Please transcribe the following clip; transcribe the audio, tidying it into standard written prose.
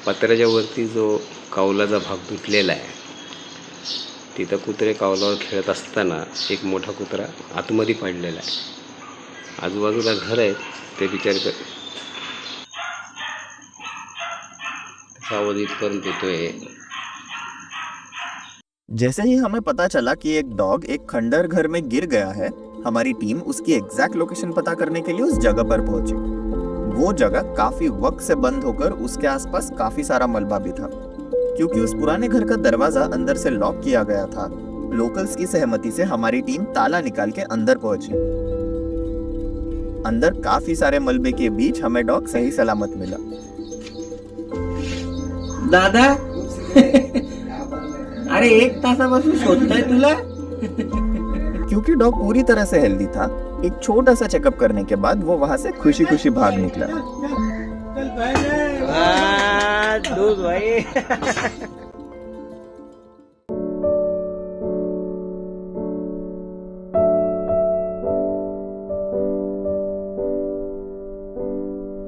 पत्र्याच्या वरती जो कावलाचा भाग तुटलेला आहे तिथं कुत्रे कावलावर खेळत असताना एक मोठा कुत्रा आतमध्ये पडलेला आहे. आजूबाजूला घर आहेत, ते बिचारे त्याचा आवाज इथपर्यंत येतोय. जैसे ही हमें पता चला कि एक डॉग एक खंडर घर में गिर गया है, हमारी टीम उसकी एग्जैक्ट लोकेशन पता करने के लिए उस जगह पर पहुंची. वो जगह काफी वक्त से बंद होकर उसके आसपास काफी सारा मलबा भी था. क्योंकि उस पुराने घर का दरवाजा अंदर से लॉक किया गया था, लोकल्स की सहमति से हमारी टीम ताला निकाल के अंदर पहुंची. अंदर काफी सारे मलबे के बीच हमें डॉग सही सलामत मिला. दादा अरे 1 तासापासून शोधतोय तुला. क्योंकि डॉग पूरी तरह से हेल्दी था, एक छोटा सा चेकअप करने के बाद वो वहां से खुशी खुशी भाग निकला. दूध भाई